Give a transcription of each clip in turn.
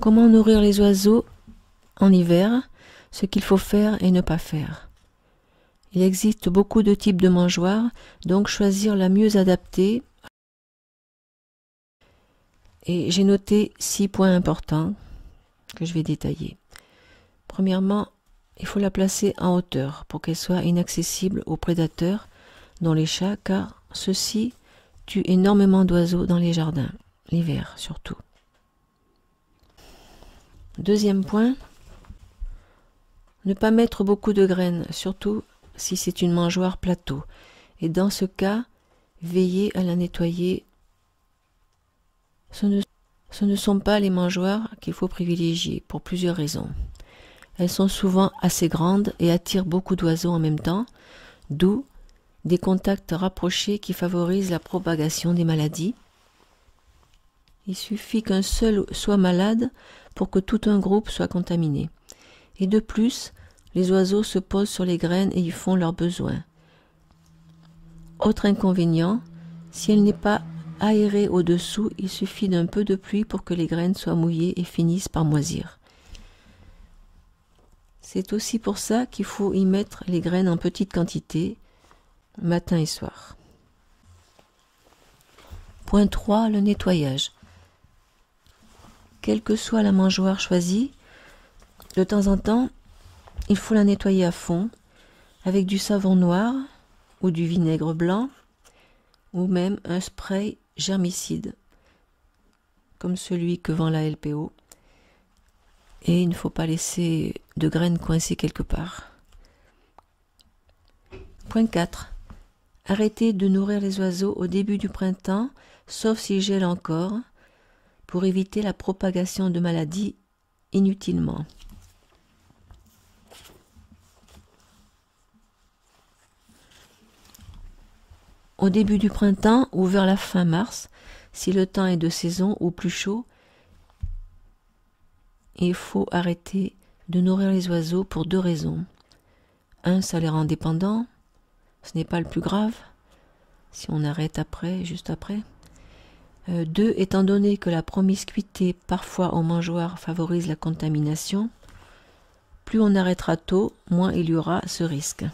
Comment nourrir les oiseaux en hiver? Ce qu'il faut faire et ne pas faire. Il existe beaucoup de types de mangeoires, donc choisir la mieux adaptée. Et j'ai noté 6 points importants que je vais détailler. Premièrement, il faut la placer en hauteur pour qu'elle soit inaccessible aux prédateurs, dont les chats, car ceux-ci tuent énormément d'oiseaux dans les jardins, l'hiver surtout. Deuxième point, ne pas mettre beaucoup de graines, surtout si c'est une mangeoire plateau. Et dans ce cas, veillez à la nettoyer. Ce ne sont pas les mangeoires qu'il faut privilégier pour plusieurs raisons. Elles sont souvent assez grandes et attirent beaucoup d'oiseaux en même temps, d'où des contacts rapprochés qui favorisent la propagation des maladies. Il suffit qu'un seul soit malade pour que tout un groupe soit contaminé. Et de plus, les oiseaux se posent sur les graines et y font leurs besoins. Autre inconvénient, si elle n'est pas aérée au-dessous, il suffit d'un peu de pluie pour que les graines soient mouillées et finissent par moisir. C'est aussi pour ça qu'il faut y mettre les graines en petite quantité, matin et soir. Point 3, le nettoyage. Quelle que soit la mangeoire choisie, de temps en temps, il faut la nettoyer à fond avec du savon noir ou du vinaigre blanc ou même un spray germicide comme celui que vend la LPO. Et il ne faut pas laisser de graines coincées quelque part. Point 4. Arrêtez de nourrir les oiseaux au début du printemps, sauf s'ils gèlent encore, pour éviter la propagation de maladies inutilement. Au début du printemps ou vers la fin mars, si le temps est de saison ou plus chaud, il faut arrêter de nourrir les oiseaux pour 2 raisons. 1, ça les rend dépendants, ce n'est pas le plus grave, si on arrête après, juste après. 2, étant donné que la promiscuité parfois aux mangeoires favorise la contamination, plus on arrêtera tôt, moins il y aura ce risque.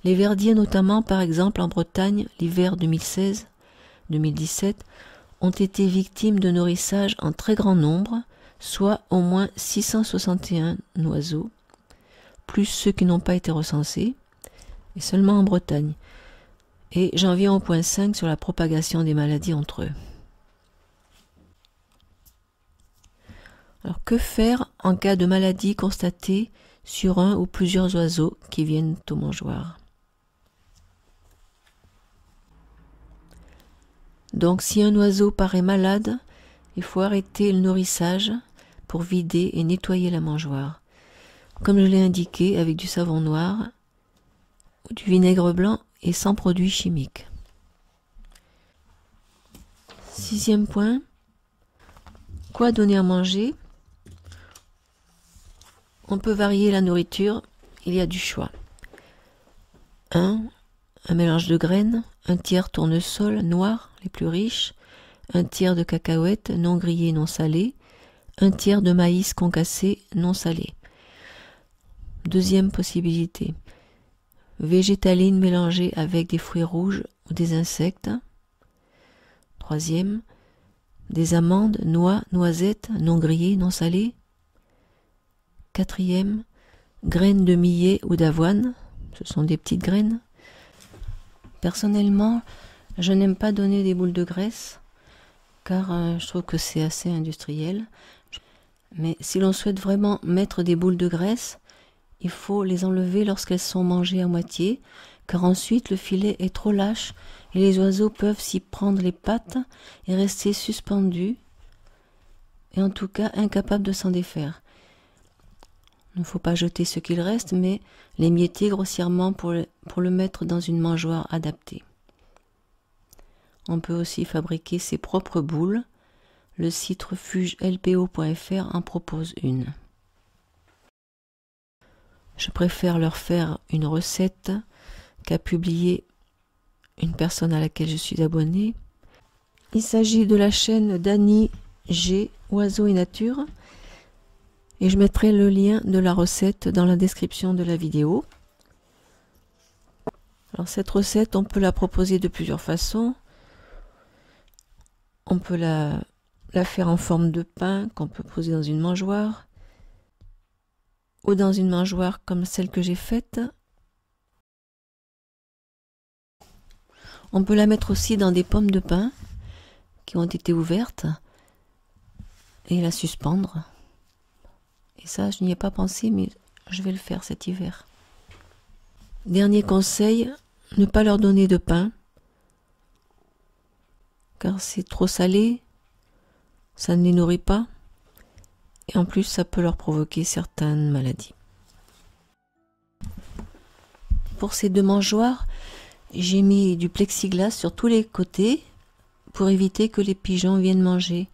Les verdiers notamment, par exemple en Bretagne, l'hiver 2016-2017, ont été victimes de nourrissage en très grand nombre, soit au moins 661 oiseaux, plus ceux qui n'ont pas été recensés, et seulement en Bretagne. Et j'en viens au point 5 sur la propagation des maladies entre eux. Alors que faire en cas de maladie constatée sur un ou plusieurs oiseaux qui viennent aux mangeoires? Donc si un oiseau paraît malade, il faut arrêter le nourrissage pour vider et nettoyer la mangeoire. Comme je l'ai indiqué, avec du savon noir ou du vinaigre blanc et sans produits chimiques. 6e point, quoi donner à manger? On peut varier la nourriture, il y a du choix. 1. Un mélange de graines, un tiers tournesol noir, les plus riches, un tiers de cacahuètes non grillées non salées, un tiers de maïs concassé non salé. 2e possibilité, végétaline mélangée avec des fruits rouges ou des insectes. 3e, des amandes, noix, noisettes non grillées non salées. 4e, graines de millet ou d'avoine, ce sont des petites graines. Personnellement, je n'aime pas donner des boules de graisse, car je trouve que c'est assez industriel. Mais si l'on souhaite vraiment mettre des boules de graisse, il faut les enlever lorsqu'elles sont mangées à moitié, car ensuite le filet est trop lâche et les oiseaux peuvent s'y prendre les pattes et rester suspendus, et en tout cas incapables de s'en défaire. Il ne faut pas jeter ce qu'il reste, mais l'émietter grossièrement pour le mettre dans une mangeoire adaptée. On peut aussi fabriquer ses propres boules. Le site refugelpo.fr en propose une. Je préfère leur faire une recette qu'a publiée une personne à laquelle je suis abonnée. Il s'agit de la chaîne d'Annie G oiseaux et nature. Et je mettrai le lien de la recette dans la description de la vidéo. Alors cette recette, on peut la proposer de plusieurs façons. On peut la faire en forme de pain qu'on peut poser dans une mangeoire. Ou dans une mangeoire comme celle que j'ai faite. On peut la mettre aussi dans des pommes de pin qui ont été ouvertes et la suspendre. Et ça, je n'y ai pas pensé, mais je vais le faire cet hiver. Dernier conseil, ne pas leur donner de pain, car c'est trop salé, ça ne les nourrit pas, et en plus ça peut leur provoquer certaines maladies. Pour ces deux mangeoires, j'ai mis du plexiglas sur tous les côtés pour éviter que les pigeons viennent manger